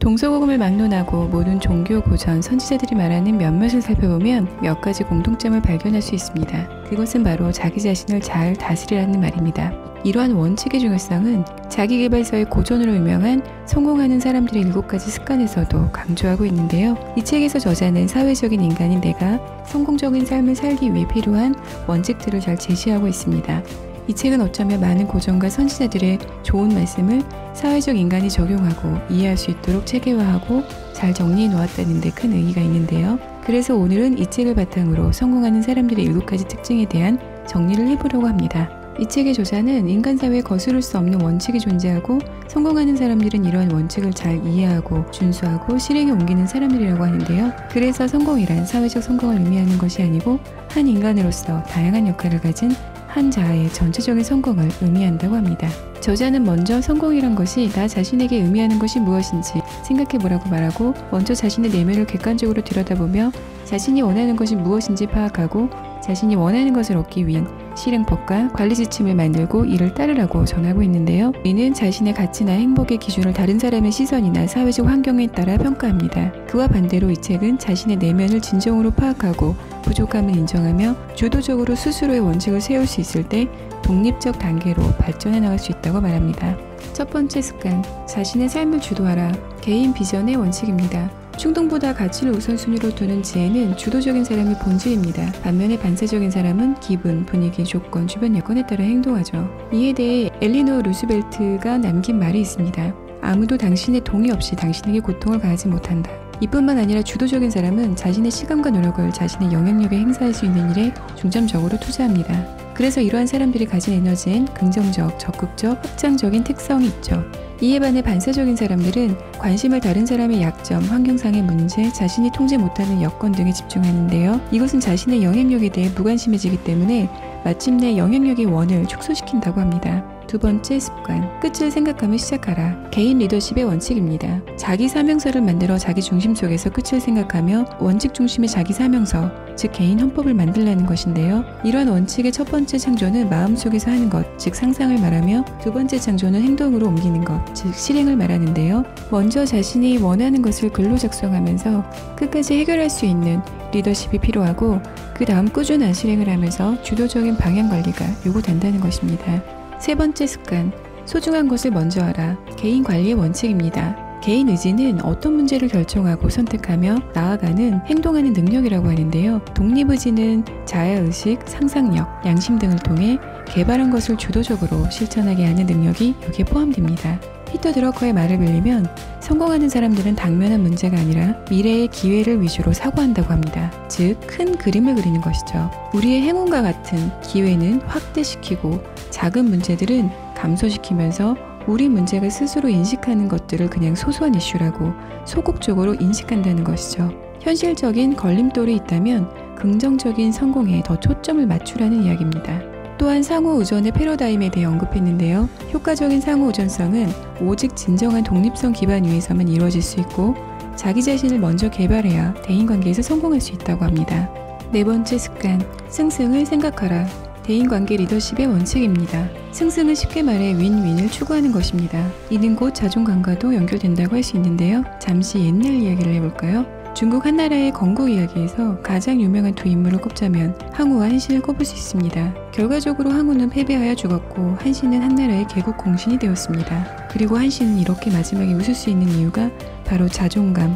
동서고금을 막론하고 모든 종교 고전 선지자들이 말하는 몇몇을 살펴보면 몇 가지 공통점을 발견할 수 있습니다. 그것은 바로 자기 자신을 잘 다스리라는 말입니다. 이러한 원칙의 중요성은 자기계발서의 고전으로 유명한 성공하는 사람들의 7가지 습관에서도 강조하고 있는데요. 이 책에서 저자는 사회적인 인간인 내가 성공적인 삶을 살기 위해 필요한 원칙들을 잘 제시하고 있습니다. 이 책은 어쩌면 많은 고전과 선지자들의 좋은 말씀을 사회적 인간이 적용하고 이해할 수 있도록 체계화하고 잘 정리해 놓았다는 데 큰 의의가 있는데요. 그래서 오늘은 이 책을 바탕으로 성공하는 사람들의 7가지 특징에 대한 정리를 해보려고 합니다. 이 책의 저자는 인간사회에 거스를 수 없는 원칙이 존재하고 성공하는 사람들은 이러한 원칙을 잘 이해하고 준수하고 실행에 옮기는 사람들이라고 하는데요. 그래서 성공이란 사회적 성공을 의미하는 것이 아니고 한 인간으로서 다양한 역할을 가진 한 자아의 전체적인 성공을 의미한다고 합니다. 저자는 먼저 성공이란 것이 나 자신에게 의미하는 것이 무엇인지 생각해보라고 말하고 먼저 자신의 내면을 객관적으로 들여다보며 자신이 원하는 것이 무엇인지 파악하고 자신이 원하는 것을 얻기 위한 실행법과 관리 지침을 만들고 이를 따르라고 전하고 있는데요. 우리는 자신의 가치나 행복의 기준을 다른 사람의 시선이나 사회적 환경에 따라 평가합니다. 그와 반대로 이 책은 자신의 내면을 진정으로 파악하고 부족함을 인정하며 주도적으로 스스로의 원칙을 세울 수 있을 때 독립적 단계로 발전해 나갈 수 있다고 말합니다. 첫 번째 습관, 자신의 삶을 주도하라. 개인 비전의 원칙입니다. 충동보다 가치를 우선순위로 두는 지혜는 주도적인 사람의 본질입니다. 반면에 반사적인 사람은 기분, 분위기, 조건, 주변 여건에 따라 행동하죠. 이에 대해 엘리노어 루스벨트가 남긴 말이 있습니다. 아무도 당신의 동의 없이 당신에게 고통을 가하지 못한다. 이뿐만 아니라 주도적인 사람은 자신의 시간과 노력을 자신의 영향력에 행사할 수 있는 일에 중점적으로 투자합니다. 그래서 이러한 사람들이 가진 에너지엔 긍정적, 적극적, 확장적인 특성이 있죠. 이에 반해 반사적인 사람들은 관심을 다른 사람의 약점, 환경상의 문제, 자신이 통제 못하는 여건 등에 집중하는데요. 이것은 자신의 영향력에 대해 무관심해지기 때문에 마침내 영향력의 원을 축소시킨다고 합니다. 두 번째 습관, 끝을 생각하며 시작하라. 개인 리더십의 원칙입니다. 자기 사명서를 만들어 자기 중심 속에서 끝을 생각하며 원칙 중심의 자기 사명서, 즉 개인 헌법을 만들라는 것인데요. 이러한 원칙의 첫 번째 창조는 마음속에서 하는 것, 즉 상상을 말하며 두 번째 창조는 행동으로 옮기는 것, 즉 실행을 말하는데요. 먼저 자신이 원하는 것을 글로 작성하면서 끝까지 해결할 수 있는 리더십이 필요하고 그 다음 꾸준한 실행을 하면서 주도적인 방향 관리가 요구된다는 것입니다. 세 번째 습관, 소중한 것을 먼저 하라. 개인 관리의 원칙입니다. 개인 의지는 어떤 문제를 결정하고 선택하며 나아가는 행동하는 능력이라고 하는데요. 독립의지는 자아의식, 상상력, 양심 등을 통해 개발한 것을 주도적으로 실천하게 하는 능력이 여기에 포함됩니다. 피터 드러커의 말을 빌리면 성공하는 사람들은 당면한 문제가 아니라 미래의 기회를 위주로 사고한다고 합니다. 즉, 큰 그림을 그리는 것이죠. 우리의 행운과 같은 기회는 확대시키고 작은 문제들은 감소시키면서 우리 문제가 스스로 인식하는 것들을 그냥 소소한 이슈라고 소극적으로 인식한다는 것이죠. 현실적인 걸림돌이 있다면 긍정적인 성공에 더 초점을 맞추라는 이야기입니다. 또한 상호의존의 패러다임에 대해 언급했는데요. 효과적인 상호의존성은 오직 진정한 독립성 기반 위에서만 이루어질 수 있고 자기 자신을 먼저 개발해야 대인관계에서 성공할 수 있다고 합니다. 네 번째 습관, 승승을 생각하라. 대인관계 리더십의 원칙입니다. 승승은 쉽게 말해 윈윈을 추구하는 것입니다. 이는 곧 자존감과도 연결된다고 할 수 있는데요. 잠시 옛날 이야기를 해볼까요? 중국 한나라의 건국 이야기에서 가장 유명한 두 인물을 꼽자면 항우와 한신을 꼽을 수 있습니다. 결과적으로 항우는 패배하여 죽었고 한신은 한나라의 개국 공신이 되었습니다. 그리고 한신은 이렇게 마지막에 웃을 수 있는 이유가 바로 자존감,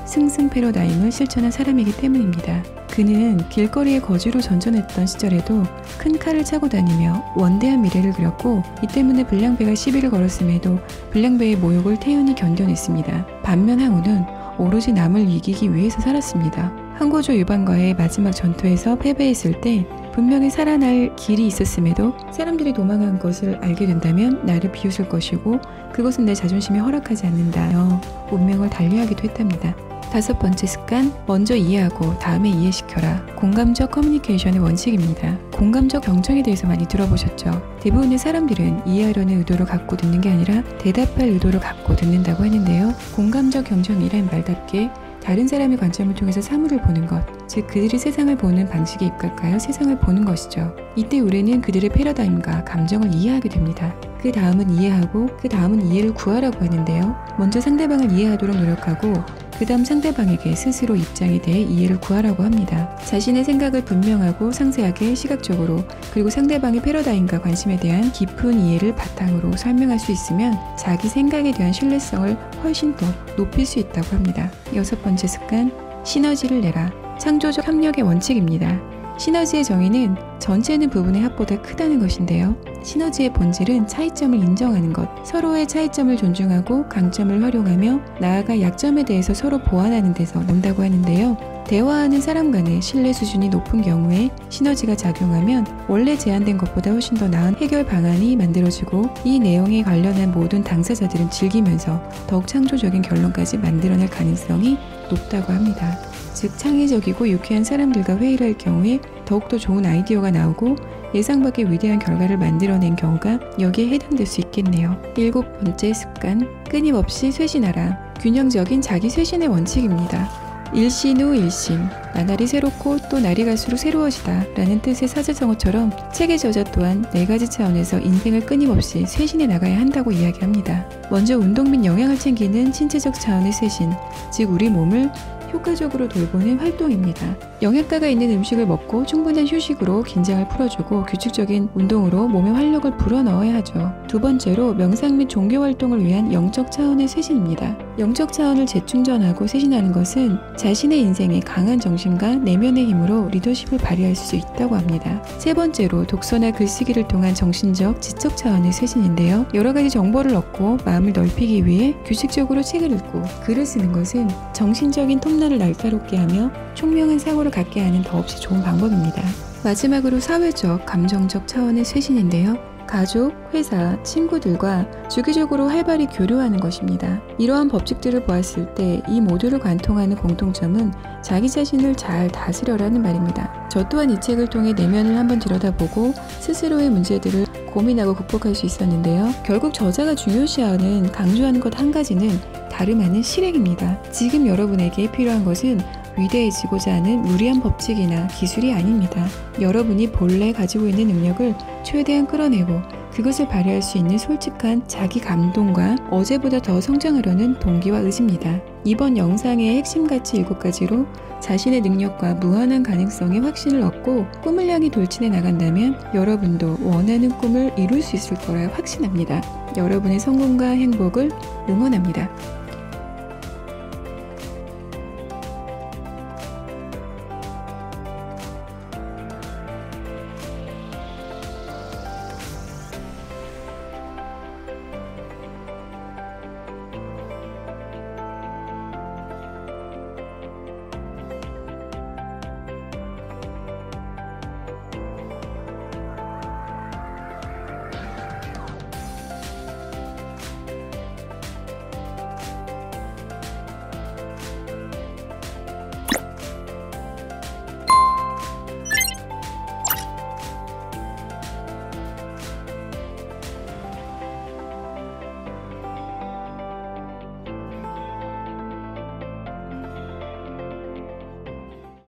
승승 패러다임을 실천한 사람이기 때문입니다. 그는 길거리에 거지로 전전했던 시절에도 큰 칼을 차고 다니며 원대한 미래를 그렸고 이 때문에 불량배가 시비를 걸었음에도 불량배의 모욕을 태연히 견뎌냈습니다. 반면 항우는 오로지 남을 이기기 위해서 살았습니다. 항고조 유방과의 마지막 전투에서 패배했을 때 분명히 살아날 길이 있었음에도 사람들이 도망한 것을 알게 된다면 나를 비웃을 것이고 그것은 내 자존심에 허락하지 않는다며 운명을 달리하기도 했답니다. 다섯 번째 습관, 먼저 이해하고 다음에 이해시켜라. 공감적 커뮤니케이션의 원칙입니다. 공감적 경청에 대해서 많이 들어보셨죠? 대부분의 사람들은 이해하려는 의도를 갖고 듣는 게 아니라 대답할 의도를 갖고 듣는다고 하는데요. 공감적 경청이란 말답게 다른 사람의 관점을 통해서 사물을 보는 것, 즉 그들이 세상을 보는 방식에 입각하여 세상을 보는 것이죠. 이때 우리는 그들의 패러다임과 감정을 이해하게 됩니다. 그 다음은 이해하고 그 다음은 이해를 구하라고 하는데요. 먼저 상대방을 이해하도록 노력하고 그 다음 상대방에게 스스로 입장에 대해 이해를 구하라고 합니다. 자신의 생각을 분명하고 상세하게 시각적으로 그리고 상대방의 패러다임과 관심에 대한 깊은 이해를 바탕으로 설명할 수 있으면 자기 생각에 대한 신뢰성을 훨씬 더 높일 수 있다고 합니다. 6번째 습관, 시너지를 내라. 창조적 협력의 원칙입니다. 시너지의 정의는 전체는 부분의 합보다 크다는 것인데요. 시너지의 본질은 차이점을 인정하는 것, 서로의 차이점을 존중하고 강점을 활용하며 나아가 약점에 대해서 서로 보완하는 데서 온다고 하는데요. 대화하는 사람 간의 신뢰 수준이 높은 경우에 시너지가 작용하면 원래 제안된 것보다 훨씬 더 나은 해결 방안이 만들어지고 이 내용에 관련한 모든 당사자들은 즐기면서 더욱 창조적인 결론까지 만들어낼 가능성이 높다고 합니다. 즉 창의적이고 유쾌한 사람들과 회의를 할 경우에 더욱더 좋은 아이디어가 나오고 예상 밖의 위대한 결과를 만들어낸 경우가 여기에 해당될 수 있겠네요. 7번째 습관, 끊임없이 쇄신하라. 균형적인 자기 쇄신의 원칙입니다. 일신 후 일신, 나날이 새롭고 또 날이 갈수록 새로워지다 라는 뜻의 사자성어처럼 책의 저자 또한 4가지 차원에서 인생을 끊임없이 쇄신해 나가야 한다고 이야기합니다. 먼저 운동 및 영양을 챙기는 신체적 차원의 쇄신, 즉 우리 몸을 효과적으로 돌보는 활동입니다. 영양가가 있는 음식을 먹고 충분한 휴식으로 긴장을 풀어주고 규칙적인 운동으로 몸에 활력을 불어넣어야 하죠. 두 번째로 명상 및 종교 활동을 위한 영적 차원의 쇄신입니다. 영적 차원을 재충전하고 쇄신하는 것은 자신의 인생에 강한 정신과 내면의 힘으로 리더십을 발휘할 수 있다고 합니다. 세 번째로 독서나 글쓰기를 통한 정신적, 지적 차원의 쇄신인데요. 여러 가지 정보를 얻고 마음을 넓히기 위해 규칙적으로 책을 읽고 글을 쓰는 것은 정신적인 톱날을 날카롭게 하며 총명한 사고를 갖게 하는 더없이 좋은 방법입니다. 마지막으로 사회적, 감정적 차원의 쇄신인데요. 가족, 회사, 친구들과 주기적으로 활발히 교류하는 것입니다. 이러한 법칙들을 보았을 때 이 모두를 관통하는 공통점은 자기 자신을 잘 다스려라는 말입니다. 저 또한 이 책을 통해 내면을 한번 들여다보고 스스로의 문제들을 고민하고 극복할 수 있었는데요. 결국 저자가 중요시하는 강조하는 것 한 가지는 다름 아닌 실행입니다. 지금 여러분에게 필요한 것은 위대해지고자 하는 무리한 법칙이나 기술이 아닙니다. 여러분이 본래 가지고 있는 능력을 최대한 끌어내고 그것을 발휘할 수 있는 솔직한 자기 감동과 어제보다 더 성장하려는 동기와 의지입니다. 이번 영상의 핵심 가치 7가지로 자신의 능력과 무한한 가능성에 확신을 얻고 꿈을 향해 돌진해 나간다면 여러분도 원하는 꿈을 이룰 수 있을 거라 확신합니다. 여러분의 성공과 행복을 응원합니다.